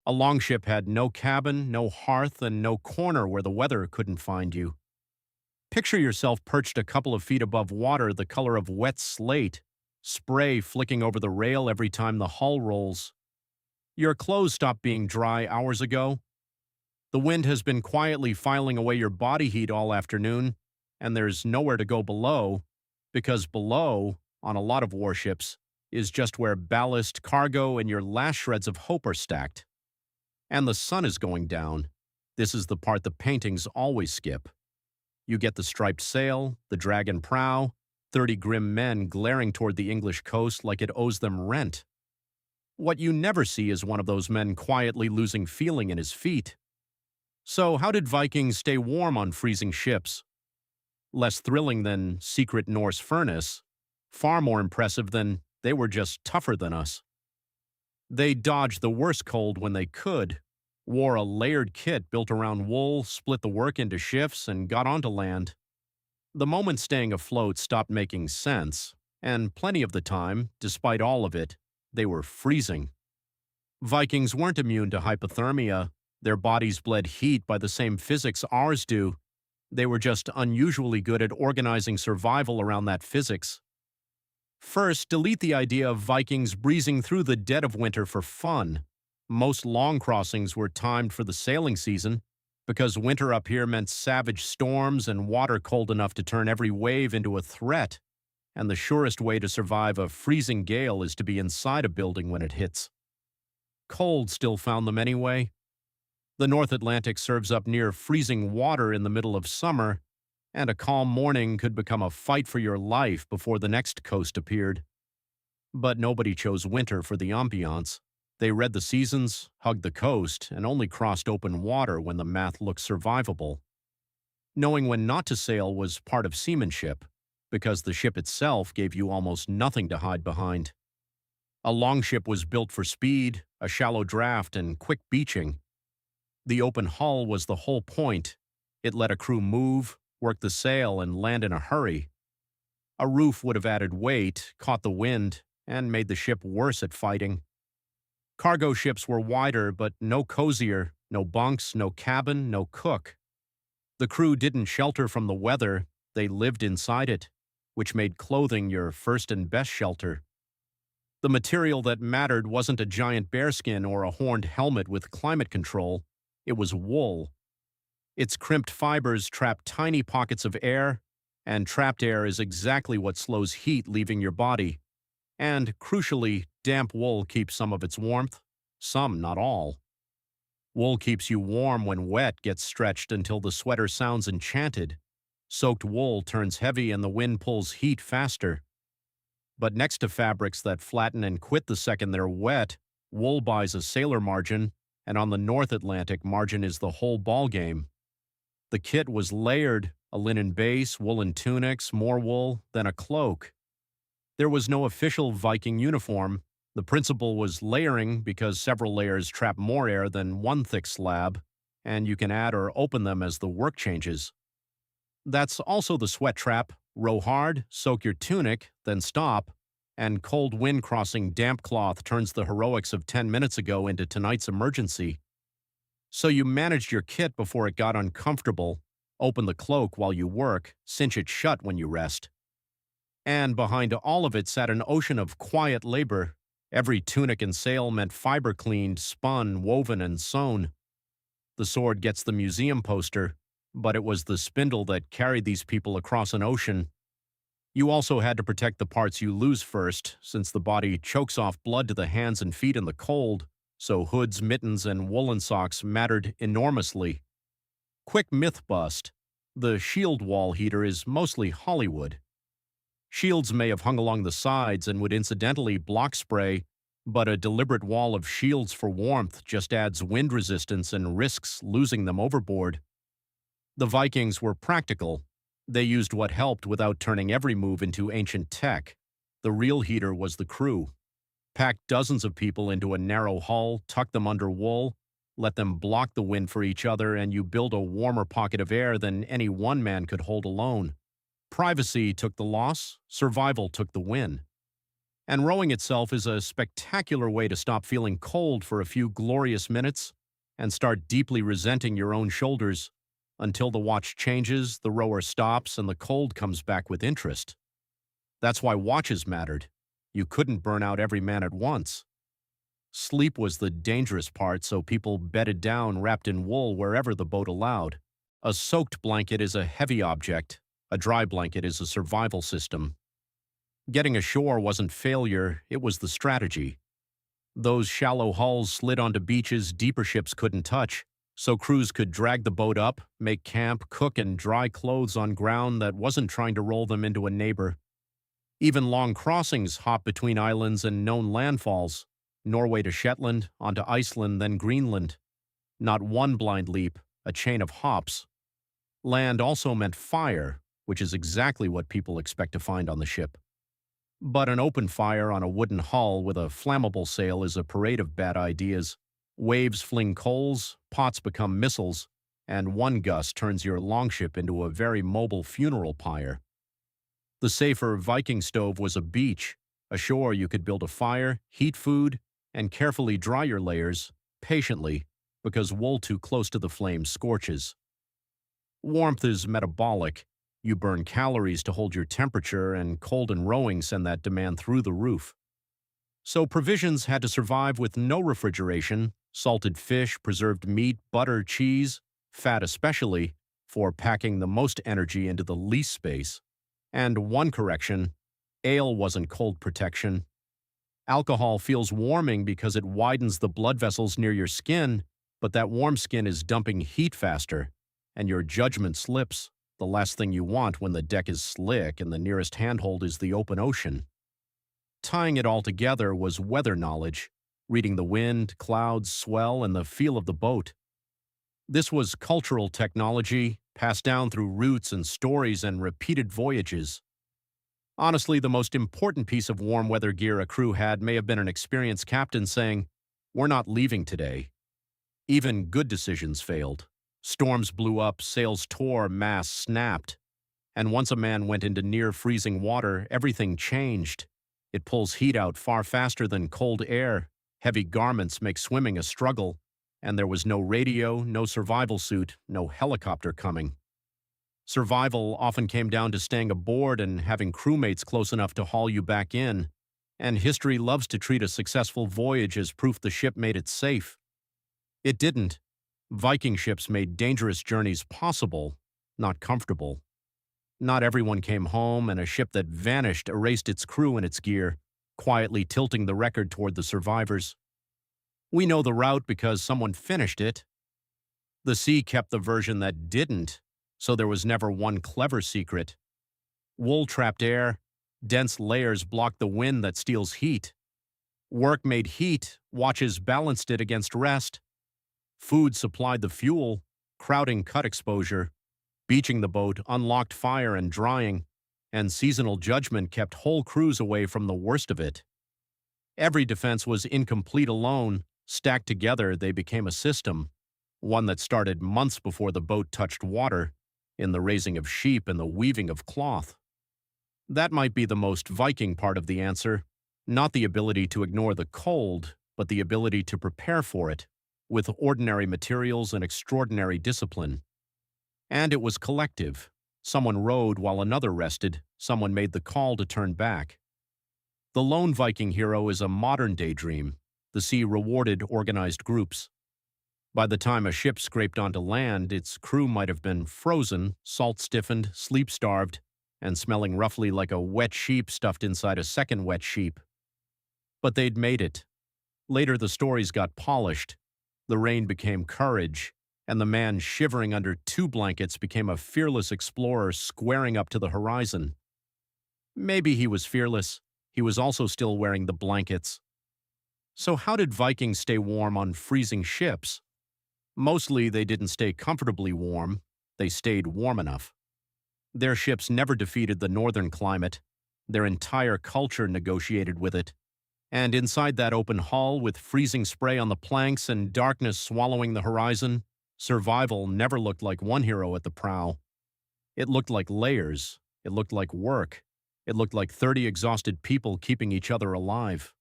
A longship had no cabin, no hearth, and no corner where the weather couldn't find you. Picture yourself perched a couple of feet above water the color of wet slate, spray flicking over the rail every time the hull rolls. Your clothes stopped being dry hours ago. The wind has been quietly filing away your body heat all afternoon, and there's nowhere to go below, because below, on a lot of warships, is just where ballast, cargo, and your last shreds of hope are stacked. And the sun is going down. This is the part the paintings always skip. You get the striped sail, the dragon prow, 30 grim men glaring toward the English coast like it owes them rent. What you never see is one of those men quietly losing feeling in his feet. So how did Vikings stay warm on freezing ships? Less thrilling than secret Norse furnace, far more impressive than they were just tougher than us. They dodged the worst cold when they could, wore a layered kit built around wool, split the work into shifts, and got onto land. The moment staying afloat stopped making sense, and plenty of the time, despite all of it, they were freezing. Vikings weren't immune to hypothermia. Their bodies bled heat by the same physics ours do. They were just unusually good at organizing survival around that physics. First, delete the idea of Vikings breezing through the dead of winter for fun. Most long crossings were timed for the sailing season, because winter up here meant savage storms and water cold enough to turn every wave into a threat, and the surest way to survive a freezing gale is to be inside a building when it hits. Cold still found them anyway. The North Atlantic serves up near freezing water in the middle of summer, and a calm morning could become a fight for your life before the next coast appeared. But nobody chose winter for the ambiance. They read the seasons, hugged the coast, and only crossed open water when the math looked survivable. Knowing when not to sail was part of seamanship, because the ship itself gave you almost nothing to hide behind. A longship was built for speed, a shallow draft, and quick beaching. The open hull was the whole point. It let a crew move, work the sail, and land in a hurry. A roof would have added weight, caught the wind, and made the ship worse at fighting. Cargo ships were wider, but no cozier, no bunks, no cabin, no cook. The crew didn't shelter from the weather, they lived inside it, which made clothing your first and best shelter. The material that mattered wasn't a giant bearskin or a horned helmet with climate control, it was wool. Its crimped fibers trap tiny pockets of air, and trapped air is exactly what slows heat leaving your body. And, crucially, damp wool keeps some of its warmth, some, not all. Wool keeps you warm when wet gets stretched until the sweater sounds enchanted. Soaked wool turns heavy and the wind pulls heat faster. But next to fabrics that flatten and quit the second they're wet, wool buys a sailor margin, and on the North Atlantic, margin is the whole ballgame. The kit was layered, a linen base, woolen tunics, more wool, then a cloak. There was no official Viking uniform. The principle was layering because several layers trap more air than one thick slab, and you can add or open them as the work changes. That's also the sweat trap: row hard, soak your tunic, then stop, and cold wind crossing damp cloth turns the heroics of 10 minutes ago into tonight's emergency. So you managed your kit before it got uncomfortable, open the cloak while you work, cinch it shut when you rest. And behind all of it sat an ocean of quiet labor. Every tunic and sail meant fiber cleaned, spun, woven, and sewn. The sword gets the museum poster, but it was the spindle that carried these people across an ocean. You also had to protect the parts you lose first, since the body chokes off blood to the hands and feet in the cold, so hoods, mittens, and woolen socks mattered enormously. Quick myth bust: the shield wall heater is mostly Hollywood. Shields may have hung along the sides and would incidentally block spray, but a deliberate wall of shields for warmth just adds wind resistance and risks losing them overboard. The Vikings were practical. They used what helped without turning every move into ancient tech. The real heater was the crew. Pack dozens of people into a narrow hull, tuck them under wool, let them block the wind for each other, and you build a warmer pocket of air than any one man could hold alone. Privacy took the loss, survival took the win. And rowing itself is a spectacular way to stop feeling cold for a few glorious minutes and start deeply resenting your own shoulders until the watch changes, the rower stops, and the cold comes back with interest. That's why watches mattered. You couldn't burn out every man at once. Sleep was the dangerous part, so people bedded down wrapped in wool wherever the boat allowed. A soaked blanket is a heavy object. A dry blanket is a survival system. Getting ashore wasn't failure, it was the strategy. Those shallow hulls slid onto beaches deeper ships couldn't touch, so crews could drag the boat up, make camp, cook, and dry clothes on ground that wasn't trying to roll them into a neighbor. Even long crossings hop between islands and known landfalls, Norway to Shetland, onto Iceland, then Greenland. Not one blind leap, a chain of hops. Land also meant fire, which is exactly what people expect to find on the ship. But an open fire on a wooden hull with a flammable sail is a parade of bad ideas. Waves fling coals, pots become missiles, and one gust turns your longship into a very mobile funeral pyre. The safer Viking stove was a beach. Ashore you could build a fire, heat food, and carefully dry your layers, patiently, because wool too close to the flame scorches. Warmth is metabolic. You burn calories to hold your temperature, and cold and rowing send that demand through the roof. So provisions had to survive with no refrigeration, salted fish, preserved meat, butter, cheese, fat especially, for packing the most energy into the least space. And one correction, ale wasn't cold protection. Alcohol feels warming because it widens the blood vessels near your skin, but that warm skin is dumping heat faster, and your judgment slips. The last thing you want when the deck is slick and the nearest handhold is the open ocean. Tying it all together was weather knowledge, reading the wind, clouds, swell, and the feel of the boat. This was cultural technology, passed down through roots and stories and repeated voyages. Honestly, the most important piece of warm weather gear a crew had may have been an experienced captain saying, "We're not leaving today." Even good decisions failed. Storms blew up, sails tore, masts snapped. And once a man went into near-freezing water, everything changed. It pulls heat out far faster than cold air. Heavy garments make swimming a struggle. And there was no radio, no survival suit, no helicopter coming. Survival often came down to staying aboard and having crewmates close enough to haul you back in. And history loves to treat a successful voyage as proof the ship made it safe. It didn't. Viking ships made dangerous journeys possible, not comfortable. Not everyone came home, and a ship that vanished erased its crew and its gear, quietly tilting the record toward the survivors. We know the route because someone finished it. The sea kept the version that didn't, so there was never one clever secret. Wool trapped air, dense layers blocked the wind that steals heat. Work made heat, watches balanced it against rest. Food supplied the fuel, crowding cut exposure. Beaching the boat unlocked fire and drying, and seasonal judgment kept whole crews away from the worst of it. Every defense was incomplete alone. Stacked together, they became a system, one that started months before the boat touched water, in the raising of sheep and the weaving of cloth. That might be the most Viking part of the answer, not the ability to ignore the cold, but the ability to prepare for it, with ordinary materials and extraordinary discipline. And it was collective. Someone rowed while another rested. Someone made the call to turn back. The lone Viking hero is a modern-day dream. The sea rewarded organized groups. By the time a ship scraped onto land, its crew might have been frozen, salt-stiffened, sleep-starved, and smelling roughly like a wet sheep stuffed inside a second wet sheep. But they'd made it. Later the stories got polished. The rain became courage, and the man shivering under 2 blankets became a fearless explorer squaring up to the horizon. Maybe he was fearless. He was also still wearing the blankets. So how did Vikings stay warm on freezing ships? Mostly they didn't stay comfortably warm. They stayed warm enough. Their ships never defeated the northern climate. Their entire culture negotiated with it. And inside that open hull, with freezing spray on the planks and darkness swallowing the horizon, survival never looked like one hero at the prow. It looked like layers. It looked like work. It looked like 30 exhausted people keeping each other alive.